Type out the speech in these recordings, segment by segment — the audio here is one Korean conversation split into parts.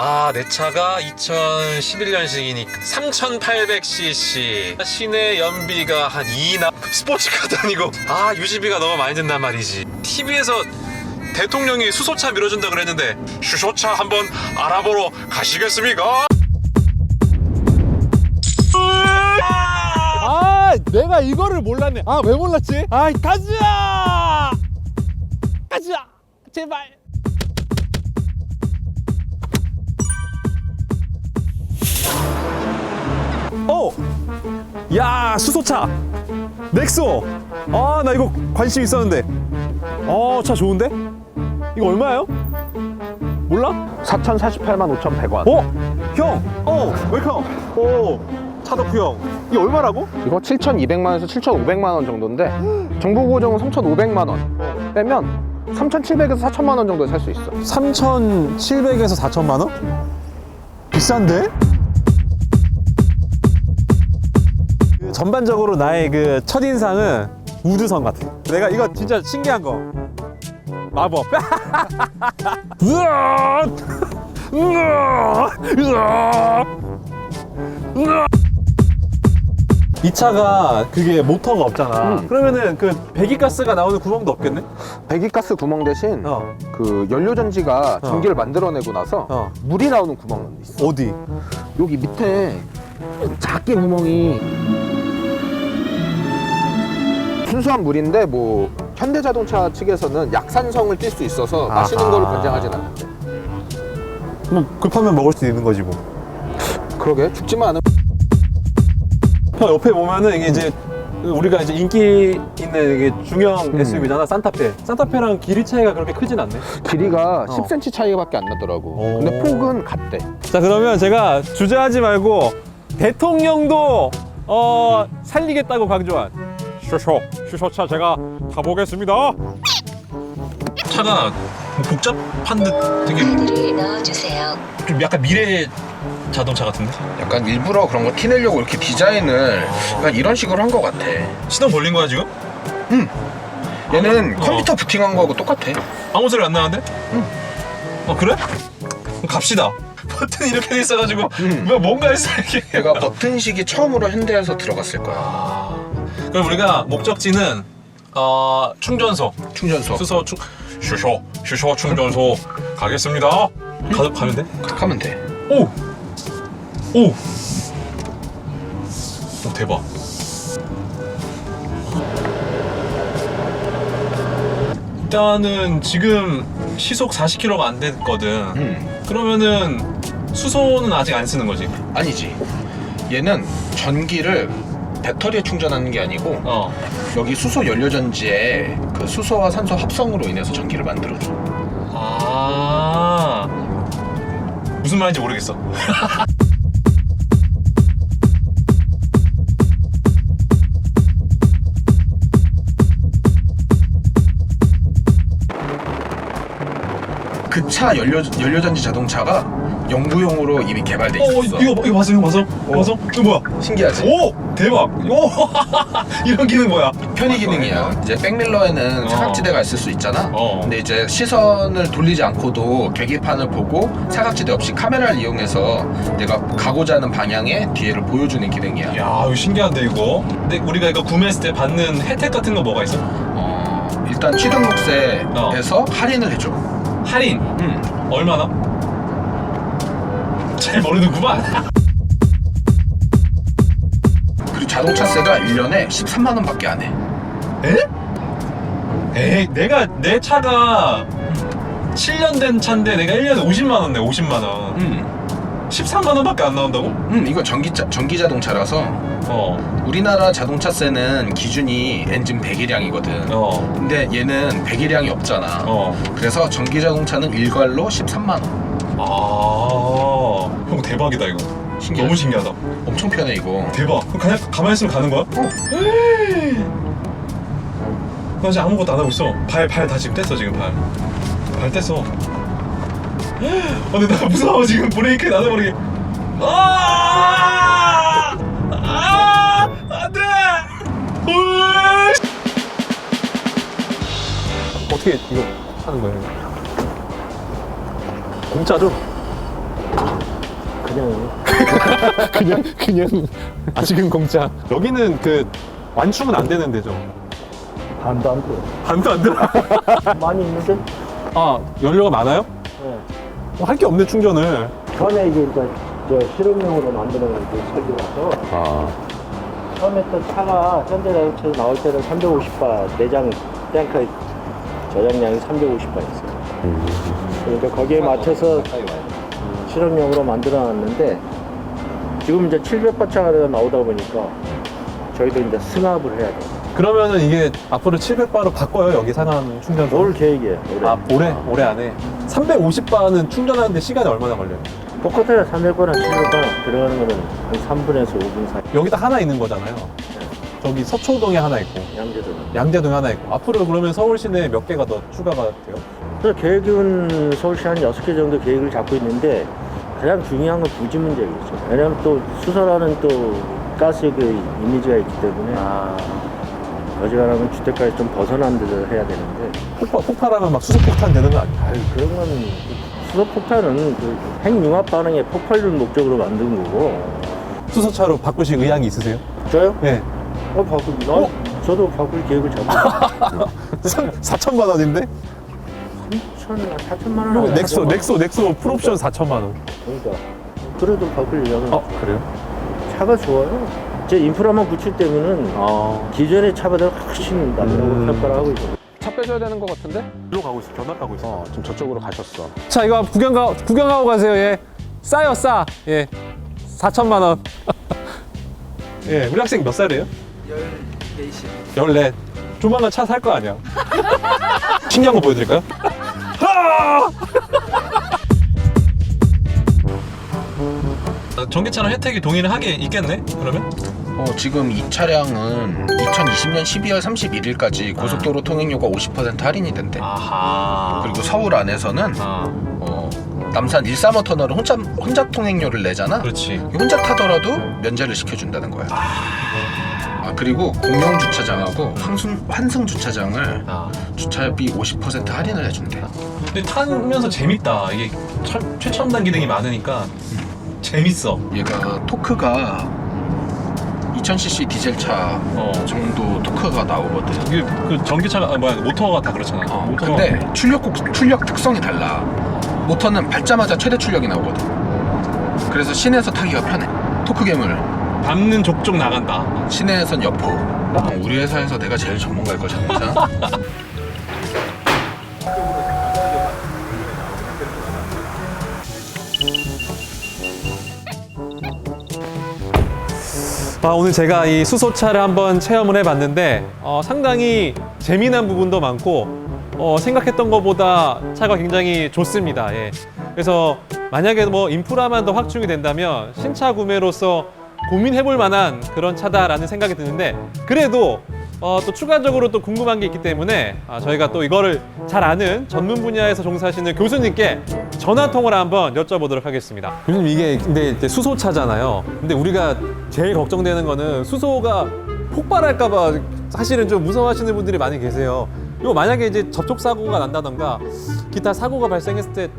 아, 내 차가 2011년식이니까 3800cc, 시내 연비가 한 2나, 스포츠카도 아니고, 아, 유지비가 너무 많이 든단 말이지. TV에서 대통령이 수소차 밀어준다 그랬는데 수소차 한번 알아보러 가시겠습니까? 아, 내가 이거를 몰랐네. 아, 왜 몰랐지? 아, 가자! 가자! 제발! 어! 야, 수소차! 넥소! 아, 나 이거 관심 있었는데. 차 좋은데? 이거 얼마예요? 몰라? 4,048만 5,100원. 형! 웰컴! 차덕후 형. 이게 얼마라고? 이거 7,200만원에서 7,500만원 정도인데 정부 고정은 3,500만원 빼면 3,700에서 4,000만원 정도에 살 수 있어. 3,700에서 4,000만 원? 비싼데? 전반적으로 나의 그 첫인상은 우주선 같아. 내가 이거 진짜 신기한 거. 마법. 으아! 으아! 으아! 으아! 이 차가 그게 모터가 없잖아. 그러면은 그 배기가스가 나오는 구멍도 없겠네? 배기가스 구멍 대신 그 연료전지가 전기를 만들어내고 나서 물이 나오는 구멍은 있어. 어디? 여기 밑에 작게 구멍이 순수한 물인데 뭐 현대자동차 측에서는 약산성을 띌 수 있어서 마시는 거를 권장하진 않는데. 뭐 급하면 먹을 수 있는 거지 뭐. 그러게 죽지만 않으면. 형 옆에 보면은 이게 이제 우리가 이제 인기 있는 이게 중형 SUV잖아. 산타페랑 길이 차이가 그렇게 크진 않네. 길이가 10cm 차이밖에 안 나더라고. 근데 폭은 같대. 자, 그러면 제가 주저하지 말고 대통령도 살리겠다고 강조한 슈쇼차 제가 타보겠습니다. 차가 복잡한 듯 되게 카드를 넣어주세요. 좀 약간 미래 자동차 같은데? 약간 일부러 그런 거 티내려고 이렇게 디자인을 약간 이런 식으로 한 것 같아. 시동 걸린 거야 지금? 얘는 컴퓨터 부팅한 거하고 똑같아. 아무 소리 안 나는데? 그래? 그럼 갑시다. 버튼이 이렇게 돼 있어가지고 뭔가 했어 이게. 얘가 버튼식이 처음으로 현대에서 들어갔을 거야. 그럼 우리가 목적지는 충전소, 충전소. 슈쇼 충전소 가겠습니다. 가면 돼? 하면 돼. 오 대박. 일단은 지금 시속 40km가 안 됐거든. 그러면은 수소는 아직 안 쓰는 거지? 아니지. 얘는 전기를 배터리에 충전하는 게 아니고 여기 수소 연료전지에 그 수소와 산소 합성으로 인해서 전기를 만들어줘. 무슨 말인지 모르겠어. 그 차 연료전지 자동차가 연구용으로 이미 개발돼 있었어. 이거 맞아? 이거 뭐야? 신기하지? 오 대박. 오 이런 기능 뭐야? 편의 기능이야. 이제 백밀러에는 사각지대가 있을 수 있잖아. 근데 이제 시선을 돌리지 않고도 계기판을 보고 사각지대 없이 카메라를 이용해서 내가 가고자 하는 방향에 뒤에를 보여주는 기능이야. 야 이거 신기한데 이거. 근데 우리가 이거 구매했을 때 받는 혜택 같은 거 뭐가 있어? 일단 취등록세에서 할인을 해줘. 할인? 얼마나? 잘 모르는구만. 그리고 자동차세가 1년에 13만 원밖에 안 해. 에이 내 차가 7년 된 차인데 내가 1년에 50만 원 내. 50만 원. 13만 원밖에 안 나온다고? 이거 전기 자동차라서 우리나라 자동차세는 기준이 엔진 배기량이거든. 근데 얘는 배기량이 없잖아. 그래서 전기 자동차는 일괄로 13만 원. 형 대박이다 이거. 신기하지? 너무 신기하다. 엄청 편해 이거. 대박. 그럼 그냥 가만히 있으면 가는 거야? 나 지금 아무것도 안 하고 있어. 발 다 지금 뗐어 지금 발 뗐어. 근데 나 무서워 지금. 브레이크 나눠버리게. 안돼. 어떻게 이거 하는 거예요? 공짜죠? 그냥 아직은 공짜. 여기는 그 완충은 안 되는 데죠? 반도 안 돼요. 반도 안 들어. 많이 있는데? 아, 연료가 많아요? 네. 할 게 없네, 충전을. 처음에 이제 저 실험용으로 만드는 게 설계라서 처음에 또 차가 현대자동차 나올 때는 350바 내장 탱크 저장량이 350바 있어요. 그러니까 거기에 맞춰서 실험용으로 만들어놨는데 지금 이제 700바 차가 나오다 보니까 저희도 이제 승합을 해야 돼요. 그러면은 이게 앞으로 700바로 바꿔요, 여기 상암 충전소? 올 계획이에요. 올해. 올해 안에. 350바는 충전하는데 시간이 얼마나 걸려요? 똑같아요. 300바나 700바 들어가는 거는 한 3분에서 5분 사이. 여기다 하나 있는 거잖아요. 저기 서초동에 하나 있고, 양재도. 양재동에 하나 있고. 앞으로 그러면 서울 시내에 몇 개가 더 추가가 돼요? 그래서 계획은 서울시 한 6개 정도 계획을 잡고 있는데 가장 중요한 건 부지 문제겠죠. 왜냐하면 또 수소라는 또 가스의 그 이미지가 있기 때문에 어지간하면 주택가에서 좀 벗어난 데서 해야 되는데 폭발하면 막 수소폭탄 되는 거 아니에요? 아유, 그런 건 수소폭탄은 그 핵융합 반응의 폭발을 목적으로 만든 거고. 수소차로 바꾸실 의향이 있으세요? 저요? 네. 저도 바꿀 계획을 잡고 4천만 원인데? 4천만 원. 넥소 풀옵션 4천만 원. 그러니까 그래도 바꿀 의향은. 그래요? 차가 좋아요. 제 인프라만 붙일 때면은 기존의 차보다 훨씬 낫다고 평가를 하고 있어요. 차 빼줘야 되는 것 같은데? 일로 가고 있어. 견학 가고 있어. 지금 저쪽으로 가셨어. 자, 이거 구경하고 가세요. 예. 싸요, 싸. 예. 4천만 원. 예. 우리 학생 몇 살이에요? 14이요. 14. 조만간 차 살 거 아니야. 신기한 거 보여드릴까요? 전기차는 혜택이 동일을 하게 있겠네? 그러면? 지금 이 차량은 2020년 12월 31일까지 고속도로 통행료가 50% 할인이 된대. 아하. 그리고 서울 안에서는 남산 135 터널은 혼자 통행료를 내잖아. 그렇지. 혼자 타더라도 면제를 시켜준다는 거야. 그리고 공용 주차장하고 환승 주차장을 주차비 50% 할인을 해준대. 근데 타면서 재밌다. 이게 최첨단 기능이 많으니까 재밌어. 얘가 토크가 2000cc 디젤차 정도 토크가 나오거든. 이게 그 전기차가 모터가 다 그렇잖아. 모터가. 근데 출력 특성이 달라. 모터는 밟자마자 최대 출력이 나오거든. 그래서 시내에서 타기가 편해. 토크 괴물. 밟는 족족 나간다. 시내에선 여포. 우리 회사에서 내가 제일 전문가일 걸 진짜. 오늘 제가 이 수소차를 한번 체험을 해봤는데 상당히 재미난 부분도 많고 생각했던 것보다 차가 굉장히 좋습니다. 예. 그래서 만약에 뭐 인프라만 더 확충이 된다면 신차 구매로서 고민해볼 만한 그런 차다라는 생각이 드는데 그래도 또 추가적으로 또 궁금한 게 있기 때문에 저희가 또 이거를 잘 아는 전문 분야에서 종사하시는 교수님께 전화 통화를 한번 여쭤보도록 하겠습니다. 교수님, 이게 근데 이제 수소차잖아요. 근데 우리가 제일 걱정되는 거는 수소가 폭발할까봐 사실은 좀 무서워하시는 분들이 많이 계세요. 이거 만약에 이제 접촉 사고가 난다던가 기타 사고가 발생했을 때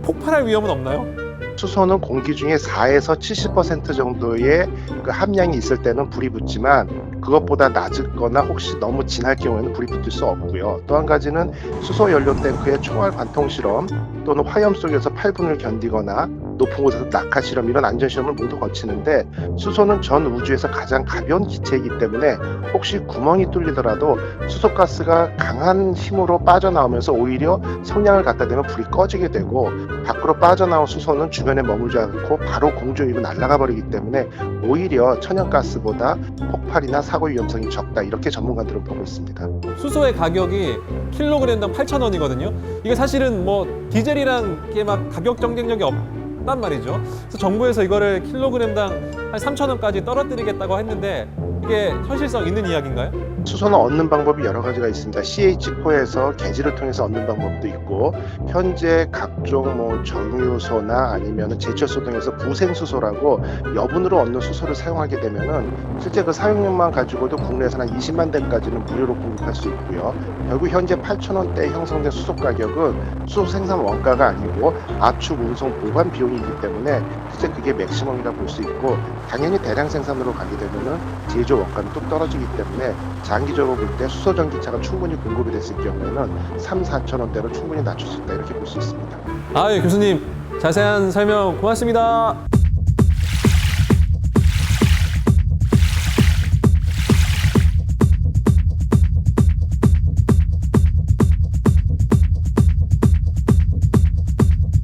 폭발할 위험은 없나요? 수소는 공기 중에 4에서 70% 정도의 그 함량이 있을 때는 불이 붙지만 그것보다 낮거나 혹시 너무 진할 경우에는 불이 붙을 수 없고요. 또 한 가지는 수소 연료 탱크의 총알 관통 실험 또는 화염 속에서 8분을 견디거나 높은 곳에서 낙하 실험 이런 안전 실험을 모두 거치는데 수소는 전 우주에서 가장 가벼운 기체이기 때문에 혹시 구멍이 뚫리더라도 수소가스가 강한 힘으로 빠져나오면서 오히려 성량을 갖다 대면 불이 꺼지게 되고 밖으로 빠져나온 수소는 주변에 머물지 않고 바로 공중 위로 날아가 버리기 때문에 오히려 천연가스보다 폭발이나 사고 위험성이 적다 이렇게 전문가들은 보고 있습니다. 수소의 가격이 킬로그램당 8,000원이거든요. 이게 사실은 뭐 디젤이랑 이게 막 가격 경쟁력이 없단 말이죠. 그래서 정부에서 이거를 킬로그램당 한 3,000원까지 떨어뜨리겠다고 했는데 이게 현실성 있는 이야기인가요? 수소는 얻는 방법이 여러 가지가 있습니다. CH4에서 개지를 통해서 얻는 방법도 있고, 현재 각종 뭐 정유소나 아니면 제철소 등에서 부생수소라고 여분으로 얻는 수소를 사용하게 되면은 실제 그 사용량만 가지고도 국내에서는 한 20만 대까지는 무료로 공급할 수 있고요. 결국 현재 8,000원대에 형성된 수소 가격은 수소 생산 원가가 아니고 압축, 운송, 보관 비용이기 때문에 실제 그게 맥시멈이라 볼 수 있고, 당연히 대량 생산으로 가게 되면은 제조 원가는 또 떨어지기 때문에 장기적으로 볼 때 수소 전기차가 충분히 공급이 됐을 경우에는 3,000~4,000원대로 충분히 낮출 수 있다, 이렇게 볼 수 있습니다. 아, 예, 교수님 자세한 설명 고맙습니다.